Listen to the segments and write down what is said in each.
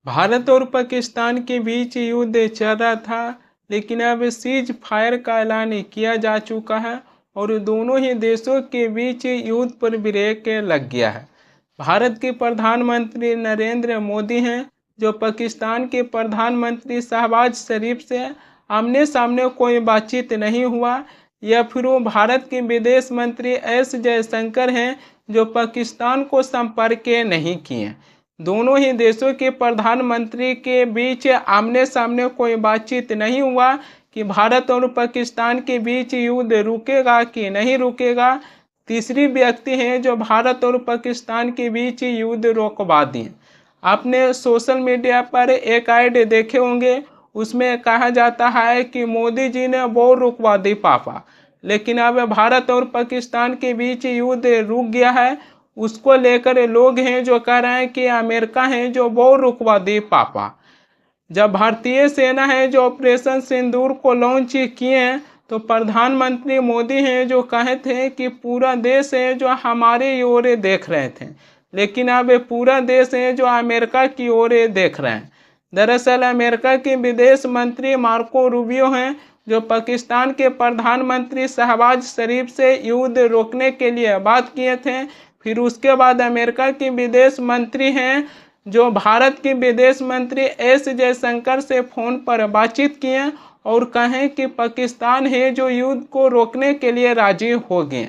भारत और पाकिस्तान के बीच युद्ध चल रहा था, लेकिन अब सीज फायर का ऐलान किया जा चुका है और दोनों ही देशों के बीच युद्ध पर ब्रेक लग गया है। भारत के प्रधानमंत्री नरेंद्र मोदी हैं, जो पाकिस्तान के प्रधानमंत्री शहबाज शरीफ से आमने सामने कोई बातचीत नहीं हुआ, या फिर वो भारत के विदेश मंत्री एस जयशंकर हैं, जो पाकिस्तान को संपर्क नहीं किए। दोनों ही देशों के प्रधानमंत्री के बीच आमने सामने कोई बातचीत नहीं हुआ कि भारत और पाकिस्तान के बीच युद्ध रुकेगा कि नहीं रुकेगा। तीसरी व्यक्ति हैं जो भारत और पाकिस्तान के बीच युद्ध रोकवा दिए। आपने सोशल मीडिया पर एक ऐड देखे होंगे, उसमें कहा जाता है कि मोदी जी ने वो रुकवा दी पापा, लेकिन अब भारत और पाकिस्तान के बीच युद्ध रुक गया है। उसको लेकर लोग हैं जो कह रहे हैं कि अमेरिका है जो वो रुकवा दी पापा। जब भारतीय सेना है जो ऑपरेशन सिंदूर को लॉन्च किए हैं, तो प्रधानमंत्री मोदी हैं जो कहे थे कि पूरा देश है जो हमारे ओर देख रहे थे, लेकिन अब पूरा देश है जो अमेरिका की ओर देख रहे हैं। दरअसल अमेरिका के विदेश मंत्री मार्को रूबियो हैं जो पाकिस्तान के प्रधानमंत्री शहबाज शरीफ से युद्ध रोकने के लिए बात किए थे। फिर उसके बाद अमेरिका के विदेश मंत्री हैं जो भारत के विदेश मंत्री एस जयशंकर से फ़ोन पर बातचीत किए और कहें कि पाकिस्तान है जो युद्ध को रोकने के लिए राजी हो गए।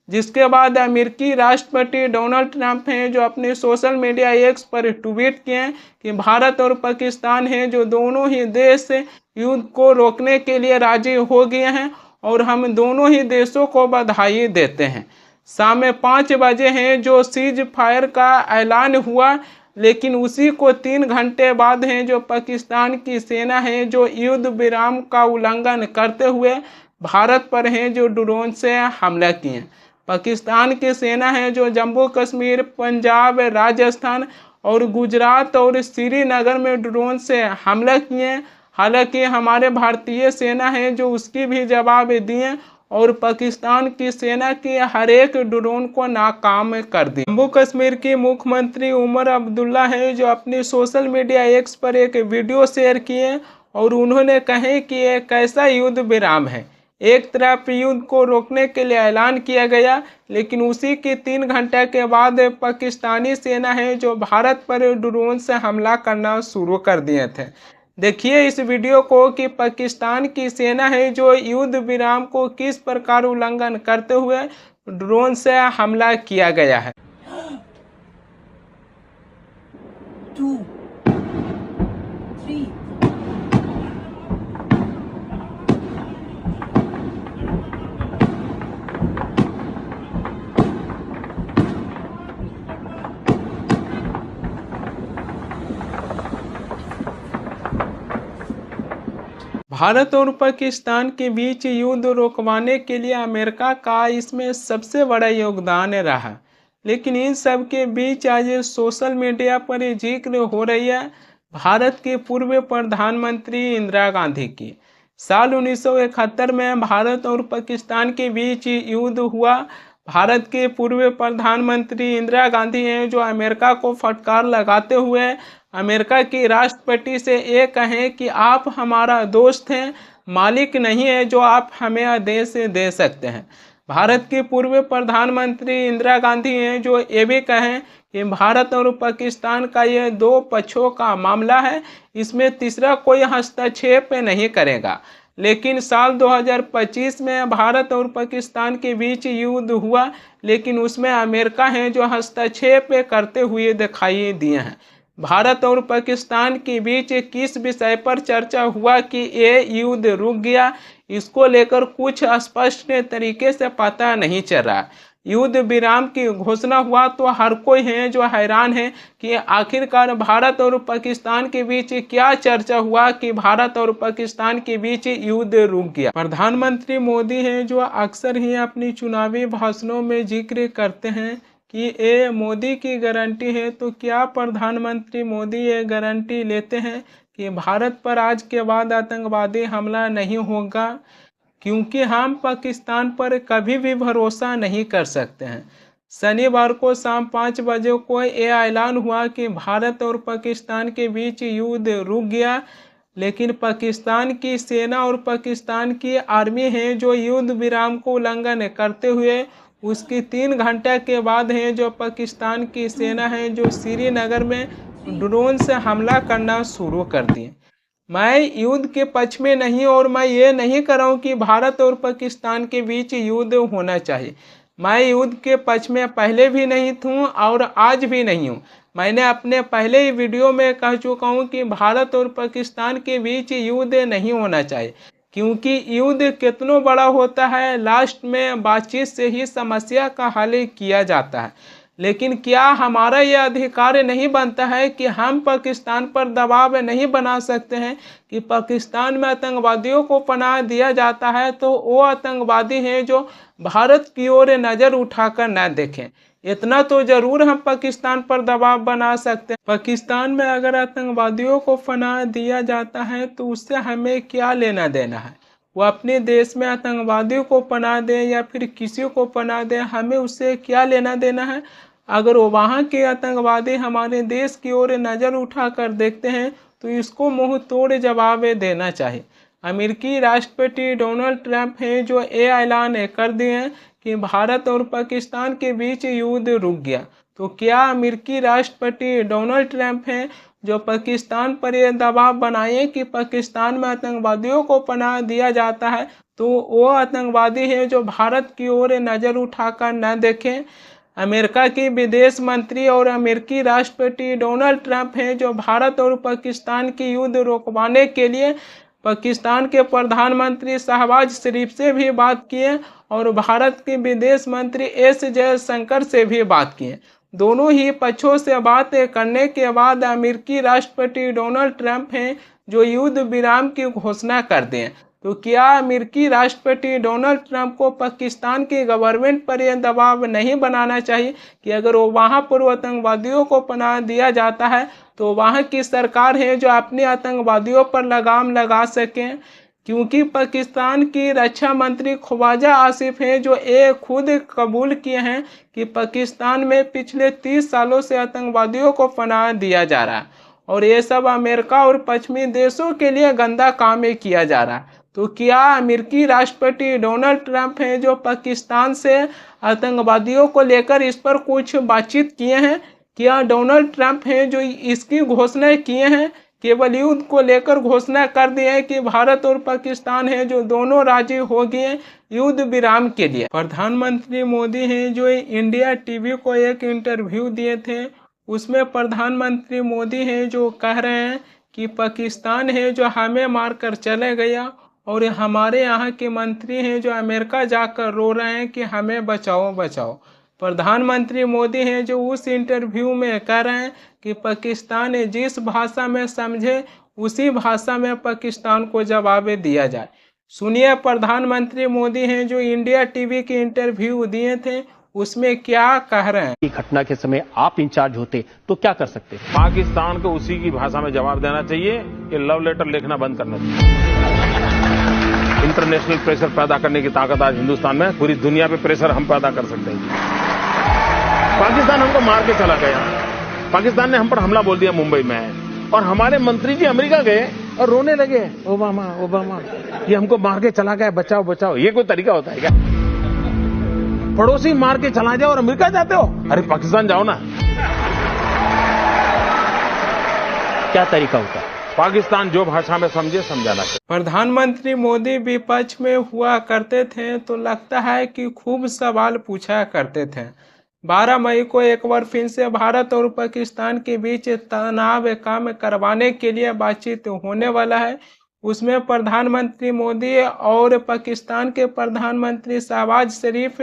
जिसके बाद अमेरिकी राष्ट्रपति डोनाल्ड ट्रंप हैं जो अपने सोशल मीडिया एक्स पर ट्वीट किए कि भारत और पाकिस्तान है जो दोनों ही देश युद्ध को रोकने के लिए राजी हो गए हैं और हम दोनों ही देशों को बधाई देते हैं। शाम 5 बजे हैं जो सीज फायर का ऐलान हुआ, लेकिन उसी को 3 घंटे बाद हैं जो पाकिस्तान की सेना है जो युद्ध विराम का उल्लंघन करते हुए भारत पर हैं जो ड्रोन से हमला किए। पाकिस्तान की सेना है जो जम्मू कश्मीर, पंजाब, राजस्थान और गुजरात और श्रीनगर में ड्रोन से हमला किए। हालांकि हमारे भारतीय सेना है जो उसकी भी जवाब दिए और पाकिस्तान की सेना के हर एक ड्रोन को नाकाम कर दिया। जम्मू कश्मीर के मुख्यमंत्री उमर अब्दुल्ला है जो अपने सोशल मीडिया एक्स पर एक वीडियो शेयर किए और उन्होंने कहे कि यह कैसा युद्ध विराम है। एक तरफ युद्ध को रोकने के लिए ऐलान किया गया, लेकिन उसी के 3 घंटे के बाद पाकिस्तानी सेना है जो भारत पर ड्रोन से हमला करना शुरू कर दिए थे। देखिए इस वीडियो को कि पाकिस्तान की सेना है जो युद्ध विराम को किस प्रकार उल्लंघन करते हुए ड्रोन से हमला किया गया है। 2 3 भारत और पाकिस्तान के बीच युद्ध रोकवाने के लिए अमेरिका का इसमें सबसे बड़ा योगदान रहा, लेकिन इन सब के बीच आज सोशल मीडिया पर जिक्र हो रही है भारत के पूर्व प्रधानमंत्री इंदिरा गांधी की। साल 1971 में भारत और पाकिस्तान के बीच युद्ध हुआ। भारत के पूर्व प्रधानमंत्री इंदिरा गांधी हैं जो अमेरिका को फटकार लगाते हुए अमेरिका के राष्ट्रपति से ये कहें कि आप हमारा दोस्त हैं, मालिक नहीं है जो आप हमें आदेश दे सकते हैं। भारत के पूर्व प्रधानमंत्री इंदिरा गांधी हैं जो ये भी कहें कि भारत और पाकिस्तान का ये 2 पक्षों का मामला है, इसमें तीसरा कोई हस्तक्षेप नहीं करेगा। लेकिन साल 2025 में भारत और पाकिस्तान के बीच युद्ध हुआ, लेकिन उसमें अमेरिका है जो हस्तक्षेप करते हुए दिखाई दिए हैं। भारत और पाकिस्तान के बीच किस विषय पर चर्चा हुआ कि ये युद्ध रुक गया, इसको लेकर कुछ स्पष्ट तरीके से पता नहीं चल रहा। युद्ध विराम की घोषणा हुआ तो हर कोई है जो हैरान है कि आखिरकार भारत और पाकिस्तान के बीच क्या चर्चा हुआ कि भारत और पाकिस्तान के बीच युद्ध रुक गया। प्रधानमंत्री मोदी हैं जो अक्सर ही अपनी चुनावी भाषणों में जिक्र करते हैं कि ये मोदी की गारंटी है, तो क्या प्रधानमंत्री मोदी ये गारंटी लेते हैं कि भारत पर आज के बाद आतंकवादी हमला नहीं होगा? क्योंकि हम पाकिस्तान पर कभी भी भरोसा नहीं कर सकते हैं। शनिवार को शाम 5 बजे को यह ऐलान हुआ कि भारत और पाकिस्तान के बीच युद्ध रुक गया, लेकिन पाकिस्तान की सेना और पाकिस्तान की आर्मी है जो युद्ध विराम को उल्लंघन करते हुए उसकी 3 घंटे के बाद है जो पाकिस्तान की सेना है जो श्रीनगर में ड्रोन से हमला करना शुरू कर दिए। मैं युद्ध के पक्ष में नहीं और मैं ये नहीं कर रहा हूँ कि भारत और पाकिस्तान के बीच युद्ध होना चाहिए। मैं युद्ध के पक्ष में पहले भी नहीं हूँ और आज भी नहीं हूँ। मैंने अपने पहले ही वीडियो में कह चुका हूँ कि भारत और पाकिस्तान के बीच युद्ध नहीं होना चाहिए, क्योंकि युद्ध कितना बड़ा होता है, लास्ट में बातचीत से ही समस्या का हल किया जाता है। लेकिन क्या हमारा यह अधिकार नहीं बनता है कि हम पाकिस्तान पर दबाव नहीं बना सकते हैं कि पाकिस्तान में आतंकवादियों को पनाह दिया जाता है तो वो आतंकवादी हैं जो भारत की ओर नज़र उठाकर न देखें। इतना तो ज़रूर हम पाकिस्तान पर दबाव बना सकते हैं। पाकिस्तान में अगर आतंकवादियों को पनाह दिया जाता है तो उससे हमें क्या लेना देना है। वो अपने देश में आतंकवादियों को पनाह दें या फिर किसी को पनाह दें, हमें उससे क्या लेना देना है। अगर वो वहाँ के आतंकवादी हमारे देश की ओर नज़र उठा कर देखते हैं तो इसको मुंह तोड़ जवाब देना चाहिए। अमेरिकी राष्ट्रपति डोनाल्ड ट्रंप हैं जो ये ऐलान कर दिए हैं कि भारत और पाकिस्तान के बीच युद्ध रुक गया। तो क्या अमेरिकी राष्ट्रपति डोनाल्ड ट्रंप हैं जो पाकिस्तान पर यह दबाव बनाए कि पाकिस्तान में आतंकवादियों को पनाह दिया जाता है तो वो आतंकवादी हैं जो भारत की ओर नज़र उठाकर न देखें। अमेरिका की विदेश मंत्री और अमेरिकी राष्ट्रपति डोनाल्ड ट्रंप हैं जो भारत और पाकिस्तान की युद्ध रोकवाने के लिए पाकिस्तान के प्रधानमंत्री शहबाज शरीफ से भी बात किए और भारत के विदेश मंत्री एस जयशंकर से भी बात किए। दोनों ही पक्षों से बात करने के बाद अमेरिकी राष्ट्रपति डोनाल्ड ट्रंप हैं जो युद्ध विराम की घोषणा कर दें। तो क्या अमेरिकी राष्ट्रपति डोनाल्ड ट्रंप को पाकिस्तान की गवर्नमेंट पर यह दबाव नहीं बनाना चाहिए कि अगर वो वहाँ पर आतंकवादियों को पनाह दिया जाता है तो वहाँ की सरकार है जो अपने आतंकवादियों पर लगाम लगा सकें। क्योंकि पाकिस्तान की रक्षा मंत्री ख्वाजा आसिफ हैं जो ये खुद कबूल किए हैं कि पाकिस्तान में पिछले 30 सालों से आतंकवादियों को पनाह दिया जा रहा है और ये सब अमेरिका और पश्चिमी देशों के लिए गंदा काम किया जा रहा है। तो क्या अमेरिकी राष्ट्रपति डोनाल्ड ट्रंप हैं जो पाकिस्तान से आतंकवादियों को लेकर इस पर कुछ बातचीत किए हैं? क्या डोनाल्ड ट्रंप हैं जो इसकी घोषणा किए हैं? केवल युद्ध को लेकर घोषणा कर दी है कि भारत और पाकिस्तान है जो दोनों राजी हो गए युद्ध विराम के लिए। प्रधानमंत्री मोदी हैं जो इंडिया टीवी को एक इंटरव्यू दिए थे, उसमें प्रधानमंत्री मोदी हैं जो कह रहे हैं कि पाकिस्तान है जो हमें मारकर चले गया और हमारे यहाँ के मंत्री हैं जो अमेरिका जाकर रो रहे हैं कि हमें बचाओ बचाओ। प्रधानमंत्री मोदी हैं जो उस इंटरव्यू में कह रहे हैं कि पाकिस्तान जिस भाषा में समझे उसी भाषा में पाकिस्तान को जवाब दिया जाए। सुनिए प्रधानमंत्री मोदी हैं जो इंडिया टीवी के इंटरव्यू दिए थे, उसमें क्या कह रहे हैं। घटना के समय आप इंचार्ज होते तो क्या कर सकते? पाकिस्तान को उसी की भाषा में जवाब देना चाहिए कि लव लेटर लिखना बंद करना चाहिए। इंटरनेशनल प्रेशर पैदा करने की ताकत आज हिंदुस्तान में, पूरी दुनिया पे प्रेशर हम पैदा कर सकते हैं। पाकिस्तान हमको मार के चला गया, पाकिस्तान ने हम पर हमला बोल दिया मुंबई में, और हमारे मंत्री जी अमेरिका गए और रोने लगे, ओबामा ओबामा ये हमको मार के चला गया, बचाओ बचाओ। ये कोई तरीका होता है क्या? पड़ोसी मार के चला जाओ और अमेरिका जाते हो? अरे पाकिस्तान जाओ ना। क्या तरीका होता है? पाकिस्तान जो भाषा में समझे समझाना चाहिए। प्रधानमंत्री मोदी विपक्ष में हुआ करते थे तो लगता है कि खूब सवाल पूछा करते थे। 12 मई को एक बार फिर से भारत और पाकिस्तान के बीच तनाव कम करवाने के लिए बातचीत होने वाला है। उसमें प्रधानमंत्री मोदी और पाकिस्तान के प्रधानमंत्री शहबाज शरीफ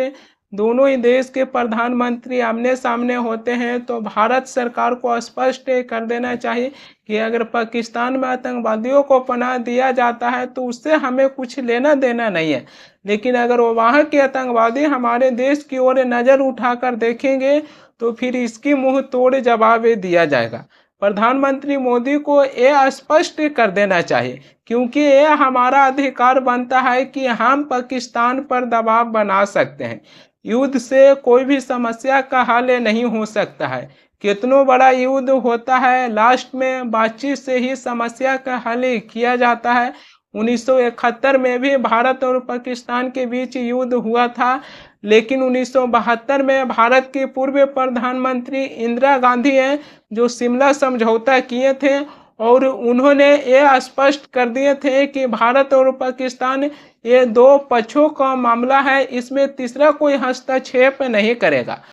दोनों ही देश के प्रधानमंत्री आमने सामने होते हैं। तो भारत सरकार को स्पष्ट कर देना चाहिए कि अगर पाकिस्तान में आतंकवादियों को पनाह दिया जाता है तो उससे हमें कुछ लेना देना नहीं है, लेकिन अगर वो वहाँ के आतंकवादी हमारे देश की ओर नज़र उठाकर देखेंगे तो फिर इसकी मुंह तोड़ जवाब दिया जाएगा। प्रधानमंत्री मोदी को ये स्पष्ट कर देना चाहिए, क्योंकि ये हमारा अधिकार बनता है कि हम पाकिस्तान पर दबाव बना सकते हैं। युद्ध से कोई भी समस्या का हल नहीं हो सकता है। कितनो बड़ा युद्ध होता है, लास्ट में बातचीत से ही समस्या का हल किया जाता है। 1971 में भी भारत और पाकिस्तान के बीच युद्ध हुआ था, लेकिन 1972 में भारत की पूर्व प्रधानमंत्री इंदिरा गांधी हैं जो शिमला समझौता किए थे, और उन्होंने ये स्पष्ट कर दिए थे कि भारत और पाकिस्तान ये दो पक्षों का मामला है, इसमें तीसरा कोई हस्तक्षेप नहीं करेगा।